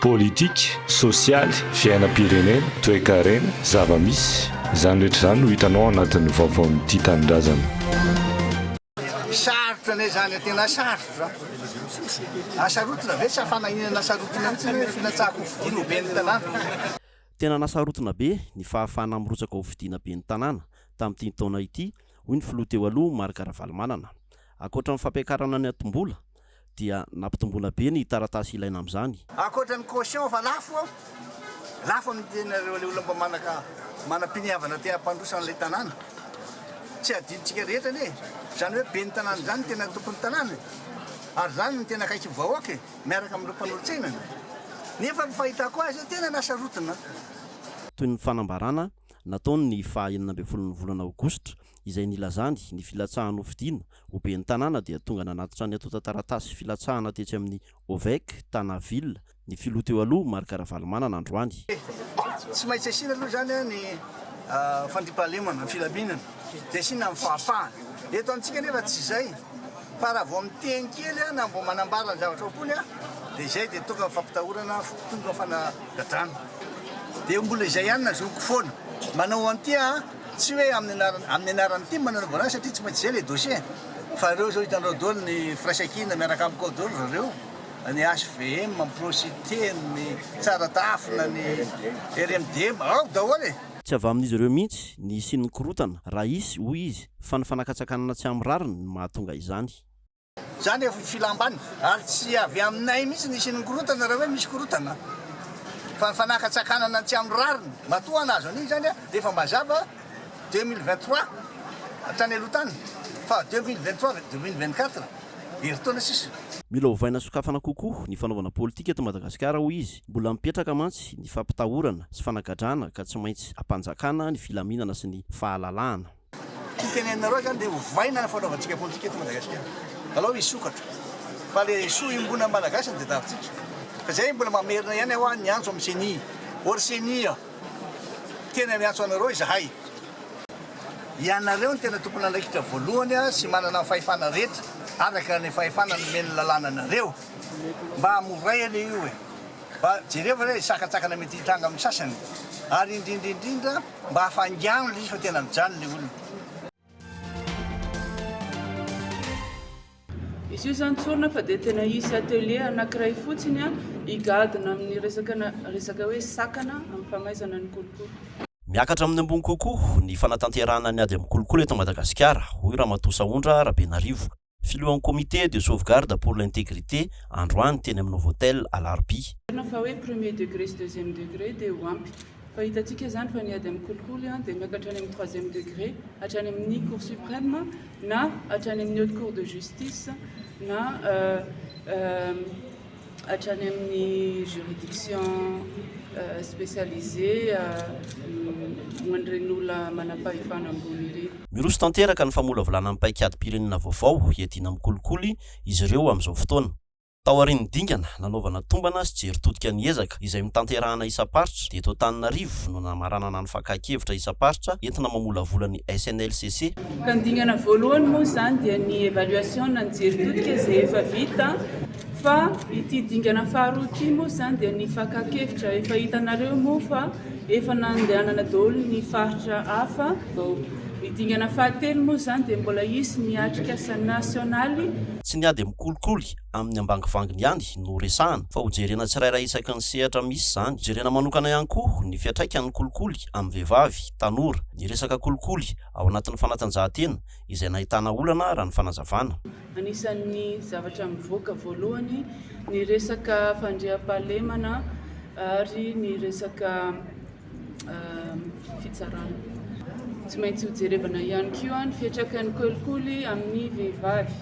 politika, sosialy, fiainam-pirenena, toe-karena, zava-misy, izany rehetra izany no hitanao anatin'ny vaovaon'ity tanindrazana. Sarotra ane zany tena sarotra. Asarotona ve tsy afana inana asarotona mihitsy hoe finatsahako fidiana be ny tanàna. Tena nasarotona be ny fahafahana mirotsaka ho fidiana be ny tanàna tamin'ity taona ity, hoy ny filoha teo aloha Marc Ravalomanana. Ankoatra ny fampiakarana ny atombola dia nampitombola be ny taratasy ilaina amin'izany. Ankoatra ny caution fa lafo amin'ny tenareo olona mba manam-piniavana tena mpandrosan'ilay tanàna. Tsy adidintsika rehetra ne, zany hoe be ny tanàna zany tena tompon'ny tanàna. Ary zany no tena akaiky vahoaka miaraka amin'ireo mpanolotsaina. Nefa ny fahitako azy tena nasarotana. Toy ny fanambarana nataony ny faha-12 volana aogositra izay nilazany ny filatsahana ho fidiana ho be ny tanàna dia tonga nanatitra ny atota taratasy filatsahana tetsy amin'ny Ovek Tanaville ny filoha teo aloha Marc Ravalomanana androany. Tsy maintsy asiana aloha zany ny fandriampahalemana ny filaminana dia asiana amin'ny fahafahana. Eto antsika nefa tsy izay fa raha vao miteny kely na mbo manambara ny zavatra hopony dia izay dia tonga fampitahorana tonga fanagadrana. Dia mbola izay ihany na zoko foana manao an'ity tsy hoe amin'ny anaran'ity manao voana satria tsy maintsy izay le dossier fa ireo zao hitanao daholo ny firaisan-kina miaraka amin'ny code daholo ireo ny HVM, ny Procité, ny Tsaratafina, ny RMD ao daholo. Tsy avy amin'izy ireo mihitsy ny sin'ny korotana raha isy hoy izy fa ny fanakatsakanana tsy amin'ny rariny no mahatonga izany. Zany efa filambany ary tsy avy aminay mihitsy ny sin'ny korotana raha hoe misy korotana fa ny fanakatsakanana tsy amin'ny rariny matoa anazy an'iny zany efa mazava 2023 hatrany aloha tany fa 2023-2024 heritaona sisa. Mila hovaina sokafana kokoa ny fanaovana politika eto Madagasikara hoy izy. Mbola mipetraka mantsy ny fampitahorana sy fanagadrana ka tsy maintsy hampanjakana ny filaminana sy ny fahalalahana. Tenenareo zany dia hovaina ny fanaovantsika politika eto Madagasikara. Alao hisokatra fa le soa imbona malagasy dia tavintsika. Fa zay mbola mamerina ihany aho ny antso amin'ny CENI. Or CENI tena miantso anareo izahay. Ianareo ny tena tompona andraikitra voalohany sy manana fahefana rehetra araka ny fahefana nomeny lalàna anareo mba hamoray ale io mba jereo fa hoe sakatsakana mety hitranga amin'ny sasany ary indrindrindrindra mba hafangano le izy fa tena mijano le olona. Izy io zany tsorina fa dia tena isy atelier anankiray fotsiny higadina amin'ny resaka hoe sakana amin'ny famaizana ny kolokolo. Miakatra amin'ny ambony kokoa ny fanatanterahana ny ady amin'ny kolokolo eto Madagasikara, hoy Ramatoa Saondra Rabenarivo, filohan'ny comité de sauvegarde pour l'intégrité androany teny amin'ny Novotel Alarby. Fa hoe premier degré sy deuxième degré dia ho ampy. Fa hitantsika zany fa ny ady amin'ny kolokolo dia miakatra any amin'ny troisième degré, hatrany amin'ny cour suprême na hatrany amin'ny haute cour de justice na hatrany amin'ny juridiction spécialisée mandren'olona manam-pahefana ambony ireny. Miroso tanteraka ny famolavolana amin'ny paikady-pirenena vaovao hiadina amin'ny kolikoly izy ireo amin'izao fotoana. Tao aorian'ny dingana nanaovana tombana sy jery-todika ny ezaka izay mitanterahana isa-paritra dia eto Antananarivo no namaranana ny fakakevitra isa-paritra entina mamolavola ny SNLCC. Ka ny dingana voalohany moa zany dia ny évaluation na ny jery-todika izay efa vita fa ity dingana faharoa ity moa zany dia ny fakakevitra efa hitanareo moa fa efa nandehanana daholo ny faritra hafa. Ny dingana fahatelo moa zany dia mbola isy miatrika asa nasionaly. Tsy niady amin'ny kolikoly amin'ny ambangivanginy ihany no resahana fa ho jerena tsirairay isaky ny sehatra misy zany. Jerena manokana ihany koa ny fiatraikan'ny kolikoly amin'ny vehivavy, tanora. Ny resaka kolikoly ao anatin'ny fanatanjahantena izay nahitana olana raha ny fanazavana. Anisan'ny zavatra mivoaka voalohany ny resaka fandriam-pahalemana ary ny resaka fitsarana. Tsy maintsy ho jerevana ihany koa ny fiatraikan'ny kolikoly amin'ny vehivavy,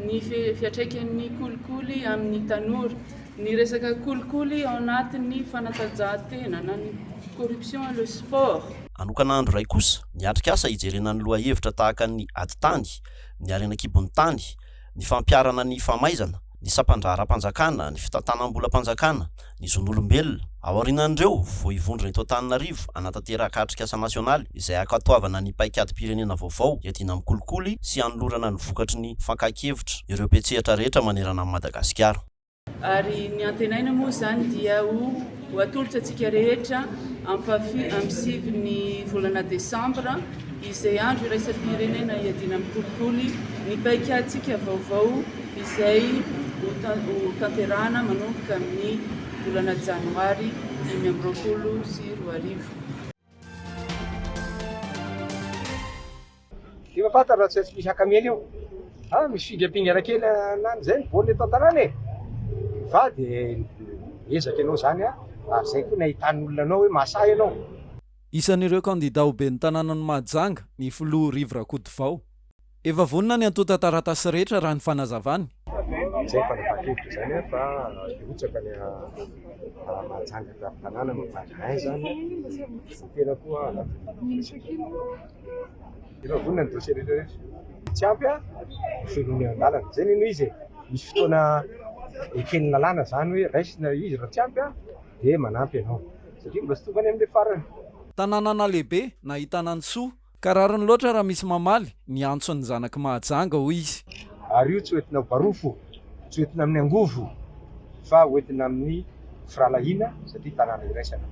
ny fiatraikan'ny kolikoly amin'ny tanora, ny resaka kolikoly ao anatin'ny fanatanjahantena na ny corruption le sport. Anokana andro ray kosa niatrika asa hijerena ny loha hevitra tahaka ny aditany, ny arenakibon'ny tany, ny fampiarana ny famaizana, ny sampandra-ara-panjakana, ny fitantanam-bola-panjakana, ny zon'olombelona. Ao aorianan'ireo vao hivondrona eto Antananarivo anatanteraka atrik'asa nasionaly izay ankatoavana ny paikady-pirenena vaovao hiadina amin'ny kolikoly sy hanolorana ny vokatry ny fankakevitra ireo petsehatra rehetra manerana amin'ny Madagasikara. ary ny antenaina moa zany dia ho atolotra antsika rehetra amin'ny 5 ny volana desambra izay andro iraisam-pirenena iadina amin'ny kolikoly ny paikadtsika vaovao izay ho tanterahana manomboka amin'ny volana janoary 2024. Efa fantatra tsy misy akamely io. Misy fingapingana kely nany zay baolina eto an-tanàna e. Fa dia ezaka ianao zany ary zay koa nahitany olona anao hoe mahasahy ianao. Isan'ireo kandida ho ben'ny tanànan'ny Mahajanga ny filoha Rivo Rakotovao. Efa vonona ny antota taratasy rehetra raha ny fanazavany. Zay fanapakevitra zany fa hotsaka ny Mahajanga tanàna mivadray zany. Tena koa efa vonona ny dossier rehetra. Tsy ampy filoany an-dalana. Zay nino izy misy fotoana eken'ny lalàna zany hoe raisina izy raha tsy ampy dia manampy ianao. Satria mbola sy tonga any amin'ilay farany. Tanàna lehibe na hitanany soa ka rariny loatra raha misy mamaly ny antso ny zanaky Mahajanga hoy izy. Ary io tsy hoentina barofo, tsy hoentina amin'ny angovo fa hoentina amin'ny firalahiana satria tanàna iraisana.